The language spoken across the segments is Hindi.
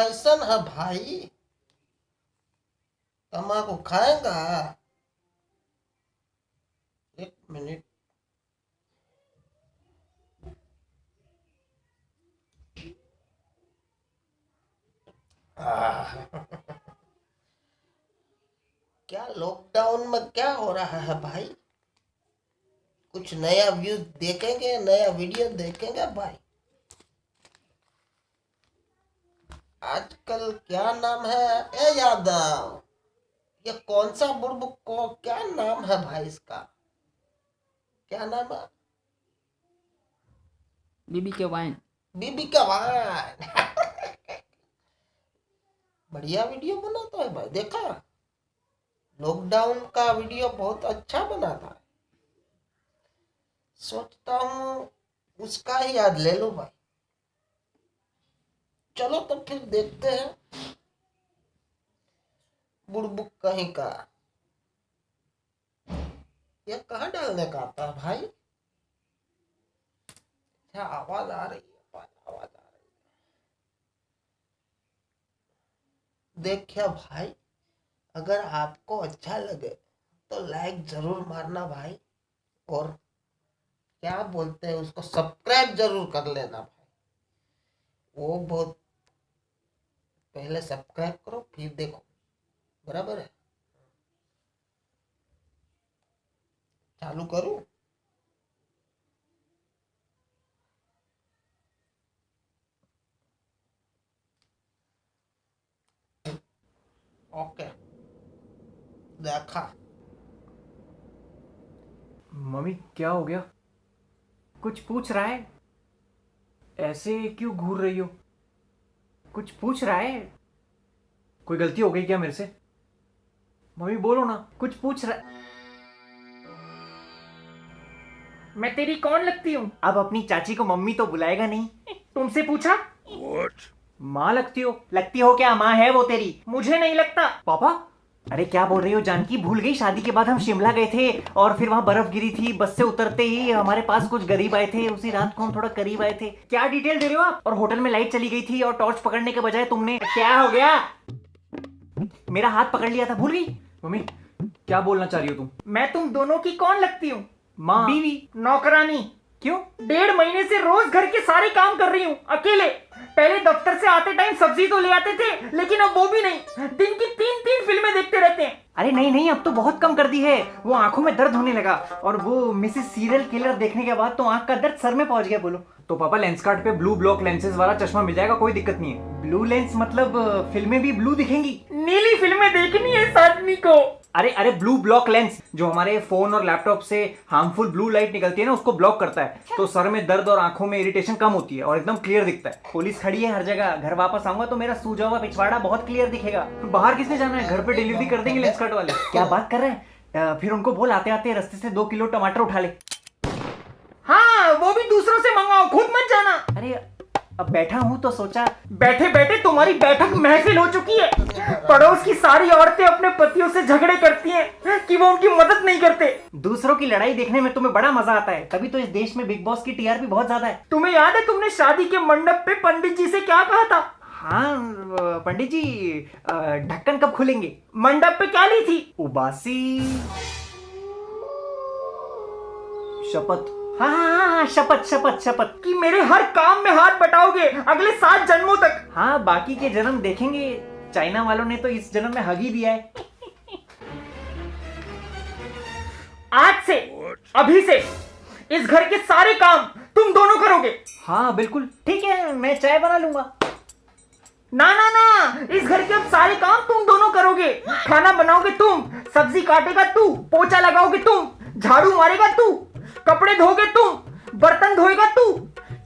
कैसन है भाई? तम्बाकू खाएगा? एक मिनट। क्या लॉकडाउन में क्या हो रहा है भाई? कुछ नया व्यूज देखेंगे, नया वीडियो देखेंगे भाई। आजकल क्या नाम है? ए यादव, ये कौन सा बुड़बुक को क्या नाम है भाई? इसका क्या नाम है? बीबी के वाइन। बीबी का वाइन। बढ़िया वीडियो बनाता है भाई, देखा? लॉकडाउन का वीडियो बहुत अच्छा बनाता है। सोचता हूँ उसका ही याद ले लो भाई। चलो तो फिर देखते हैं। बुड़बुक कहीं का। ये कहाँ डालने का आता है भाई? क्या आवाज आ रही है भाई? आवाज आ रही है। देखिए भाई, अगर आपको अच्छा लगे तो लाइक जरूर मारना भाई, और क्या बोलते हैं उसको, सब्सक्राइब जरूर कर लेना भाई। वो बहुत पहले सब्सक्राइब करो फिर देखो, बराबर है? चालू करूं? ओके, देखा। मम्मी क्या हो गया? कुछ पूछ रहा है? ऐसे क्यों घूर रही हो? कुछ पूछ रहा है? कोई गलती हो गई क्या मेरे से? मम्मी बोलो ना, कुछ पूछ रहा। मैं तेरी कौन लगती हूँ? अब अपनी चाची को मम्मी तो बुलाएगा नहीं। तुमसे पूछा? माँ लगती हो क्या? माँ है वो तेरी। मुझे नहीं लगता। पापा? अरे क्या बोल रही हो जानकी? भूल गई? शादी के बाद हम शिमला गए थे और फिर वहाँ बर्फ गिरी थी। बस से उतरते ही हमारे पास कुछ गरीब आए थे। उसी रात को हम थोड़ा करीब आए थे। क्या डिटेल दे रहे हो आप? और होटल में लाइट चली गई थी और टॉर्च पकड़ने के बजाय तुमने क्या हो गया? मेरा हाथ पकड़ लिया था, भूल गई? मम्मी क्या बोलना चाह रही हो तुम? मैं तुम दोनों की कौन लगती हूँ? माँ, बीवी, नौकरानी। क्यों? 1.5 महीने से रोज घर के सारे काम कर रही हूँ अकेले। पहले दफ्तर से आते टाइम सब्जी तो ले आते थे, लेकिन अब वो भी नहीं। दिन की 3 फिल्में देखते रहते हैं। अरे नहीं, अब तो बहुत कम कर दी है। वो आंखों में दर्द होने लगा, और वो मिसेस सीरियल किलर देखने के बाद तो आंख का दर्द सर में पहुंच गया। बोलो तो पापा, लेंस कार्ड पे ब्लू ब्लॉक लेंसेज वाला चश्मा मिल जाएगा, कोई दिक्कत नहीं है। ब्लू लेंस मतलब फिल्में भी ब्लू दिखेंगी? नीली फिल्में देखनी है इस आदमी को। अरे ब्लू ब्लॉक लेंस जो हमारे फोन और लैपटॉप से हार्मफुल ब्लू लाइट निकलती है ना, उसको ब्लॉक करता है। तो सर में दर्द और आंखों में इरिटेशन कम होती है और एकदम क्लियर दिखता है। पुलिस खड़ी है हर जगह। घर वापस आऊंगा तो मेरा सूजा हुआ पिछवाड़ा बहुत क्लियर दिखेगा। बाहर किसने जाना है? घर पे डिलीवरी कर देंगे लेंस कार्ड वाले। क्या बात कर रहे हैं? फिर उनको बोल आते आते रास्ते से 2 किलो टमाटर उठा ले। हाँ, वो भी दूसरों से मंगाओ, खुद मत जाना। अरे अब बैठा हूँ तो सोचा। बैठे बैठे तुम्हारी बैठक महफिल हो चुकी है। पड़ोस की सारी औरतें अपने पतियों से झगड़े करती हैं कि वो उनकी मदद नहीं करते। दूसरों की लड़ाई देखने में तुम्हें बड़ा मजा आता है, तभी तो इस देश में बिग बॉस की टीआरपी बहुत ज्यादा है। तुम्हें याद है तुमने शादी के मंडप पे पंडित जी से क्या कहा था? हाँ पंडित जी, ढक्कन कब खुलेंगे? मंडप पे क्या ली थी? उबासी शपथ। हाँ, शपथ कि मेरे हर काम में हाथ बटाओगे अगले 7 जन्मों तक। हाँ, बाकी के जन्म देखेंगे। चाइना वालों ने तो इस जन्म में हग ही दिया है। आज से, अभी से इस घर के सारे काम तुम दोनों करोगे। हाँ बिल्कुल ठीक है, मैं चाय बना लूंगा। ना, इस घर के अब सारे काम तुम दोनों करोगे। खाना बनाओगे तुम, सब्जी काटेगा तू, पोछा लगाओगे तुम, झाड़ू मारेगा तू, कपड़े धोगे तुम, बर्तन धोएगा तू,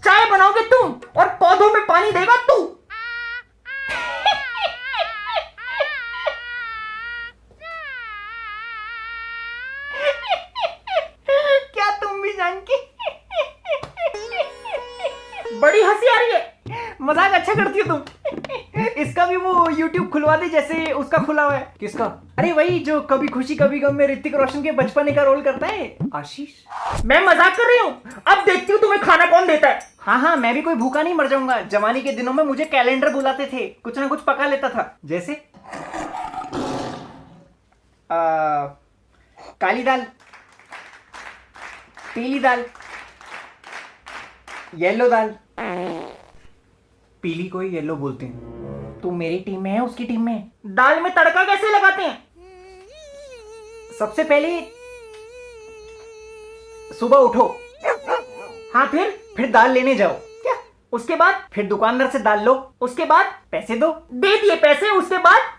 चाय बनाओगे तुम, और पौधों में पानी देगा तू। क्या तुम भी जानकी? बड़ी हंसी आ रही है। मजाक अच्छा करती हो तुम। इसका भी वो YouTube खुलवा दे जैसे उसका खुला हुआ है। किसका? अरे वही जो कभी खुशी कभी गम में ऋतिक रोशन के बचपने का रोल करता है, आशीष। मैं मजाक कर रही हूँ। अब देखती हूँ तुम्हें खाना कौन देता है। हाँ हाँ, मैं भी कोई भूखा नहीं मर जाऊंगा। जवानी के दिनों में मुझे कैलेंडर बुलाते थे, कुछ ना कुछ पका लेता था। जैसे काली दाल, पीली दाल, येलो दाल। पीली को ही येलो बोलते हैं। तू मेरी टीम में है, उसकी टीम में है। दाल में तड़का कैसे लगाते हैं? सबसे पहले सुबह उठो, हाँ, फिर दाल लेने जाओ। क्या? उसके बाद फिर दुकानदार से दाल लो, उसके बाद पैसे दो, दे दिए पैसे, उसके बाद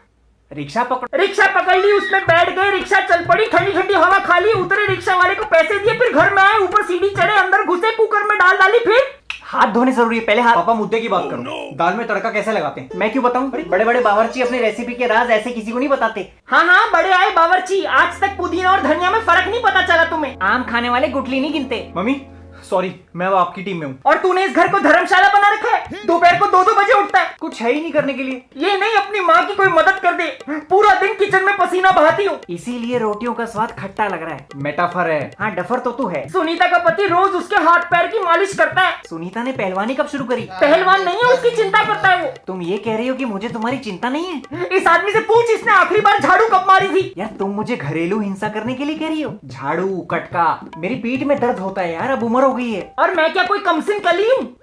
रिक्शा पकड़ ली, उसमें बैठ गए, रिक्शा चल पड़ी, ठंडी ठंडी हवा खा ली, उतरे, रिक्शा वाले को पैसे दिए, फिर घर में आए, ऊपर सीढ़ी चढ़े, अंदर घुसे, कुकर में दाल डाली, फिर हाथ धोने जरूरी है। पहले हाथ। पापा मुद्दे की बात करो। दाल में तड़का कैसे लगाते हैं? मैं क्यों बताऊं? बड़े बड़े बावर्ची अपने रेसिपी के राज ऐसे किसी को नहीं बताते। हाँ हाँ, बड़े आए बावर्ची, आज तक पुदीना और धनिया में फर्क नहीं पता चला तुम्हें। आम खाने वाले गुठली नहीं गिनते। मम्मी सॉरी, मैं अब आपकी टीम में हूँ। और तूने इस घर को धर्मशाला बना रखा है। दोपहर को 2-2 बजे उठता है, कुछ है ही नहीं करने के लिए। ये नहीं अपनी माँ की कोई मदद कर दे, पूरा दिन किचन में पसीना बहाती हूँ, इसीलिए रोटियों का स्वाद खट्टा लग रहा है। मेटाफर है। हाँ, डफर तो तू है। सुनीता का पति रोज उसके हाथ पैर की मालिश करता है। सुनीता ने पहलवानी कब शुरू करी? पहलवान नहीं है, उसकी चिंता करता है वो। तुम ये कह रही हो कि मुझे तुम्हारी चिंता नहीं है? इस आदमी से पूछ, इसने आखिरी बार झाड़ू कब मारी थी? यार तुम मुझे घरेलू हिंसा करने के लिए कह रही हो? झाड़ू कटका, मेरी पीठ में दर्द होता है यार, अब उम्र हो गई है। और मैं क्या कोई कमसिन कली हूँ?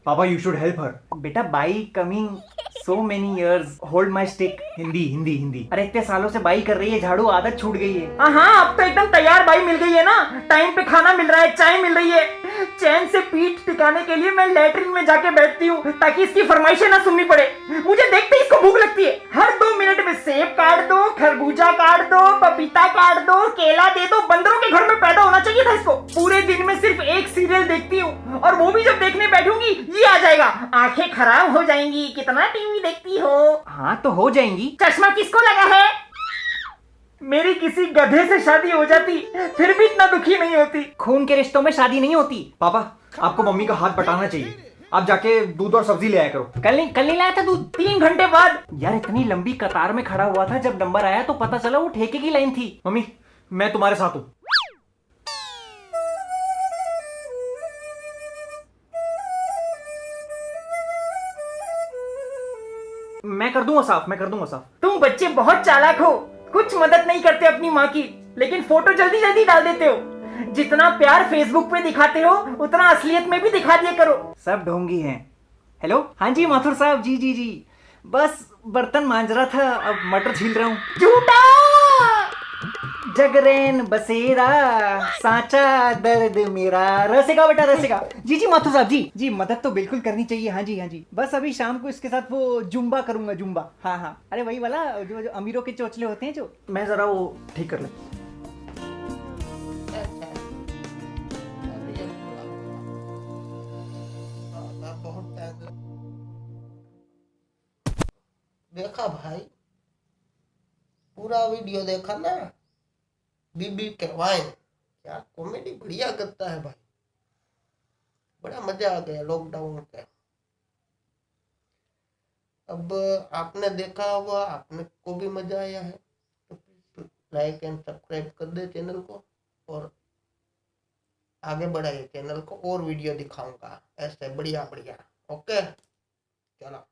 पापा यू शुड हेल्प हर। बेटा by coming so many years, hold my stick। Hindi Hindi Hindi. अरे इतने सालों से बाई कर रही है, झाड़ू आदत छूट गई है। हाँ, अब तो एकदम तैयार बाई मिल गई है ना, टाइम पे खाना मिल रहा है, चाय मिल रही है। चैन से पीठ टिकाने के लिए मैं लेटरिन में जाके बैठती हूँ ताकि इसकी फरमाइशें ना सुननी पड़े। मुझे देखते ही इसको भूख लगती है। हर 2 मिनट में सेब काट दो, खरबूजा काट दो, पपीता काट दो, केला दे दो। बंदरों के घर में पैदा होना चाहिए था इसको। पूरे दिन में सिर्फ एक सीरियल देखती हूँ, और वो भी जब देखने बैठूंगी ये आ जाएगा, आंखें खराब हो जाएंगी, कितना टीवी देखती हो। हाँ तो हो जाएंगी। चश्मा किसको लगा है? मेरी किसी गधे से शादी हो जाती फिर भी इतना दुखी नहीं होती। खून के रिश्तों में शादी नहीं होती। पापा आपको मम्मी का हाथ बटाना चाहिए, आप जाके दूध और सब्जी ले आया करो। कल नहीं लाया था दूध? 3 घंटे बाद। यार इतनी लंबी कतार में खड़ा हुआ था, जब नंबर आया तो पता चला वो ठेके की लाइन थी। मम्मी मैं तुम्हारे साथ हूँ। मैं कर दूंगा साफ। तुम बच्चे बहुत चालाक हो, कुछ मदद नहीं करते अपनी माँ की, लेकिन फोटो जल्दी जल्दी डाल देते हो। जितना प्यार फेसबुक पे दिखाते हो उतना असलियत में भी दिखा दिया करो। सब ढोंगी हैं। हेलो, हाँ जी माथुर साहब, जी, बस बर्तन मांज रहा था, अब मटर छील रहा हूँ। झूठा जगरेन बसेरा साचा दर्द मेरा। रसेगा बेटा रसेगा। जी माथुर साहब, जी मदद तो बिल्कुल करनी चाहिए। हाँ जी, बस अभी शाम को इसके साथ वो जुम्बा करूंगा, जुम्बा। हाँ, अरे वही वाला जो अमीरों के चोचले होते हैं, जो मैं जरा वो ठीक कर ले। देखा भाई, पूरा वीडियो देखा ना? बीबी के वाइन, क्या कॉमेडी बढ़िया करता है भाई, बड़ा मजा आ गया लॉकडाउन का। अब आपने देखा होगा, आपने को भी मजा आया है तो प्लीज लाइक एंड सब्सक्राइब कर दे चैनल को, और आगे बढ़ाइए चैनल को, और वीडियो दिखाऊंगा ऐसे बढ़िया। ओके चलो।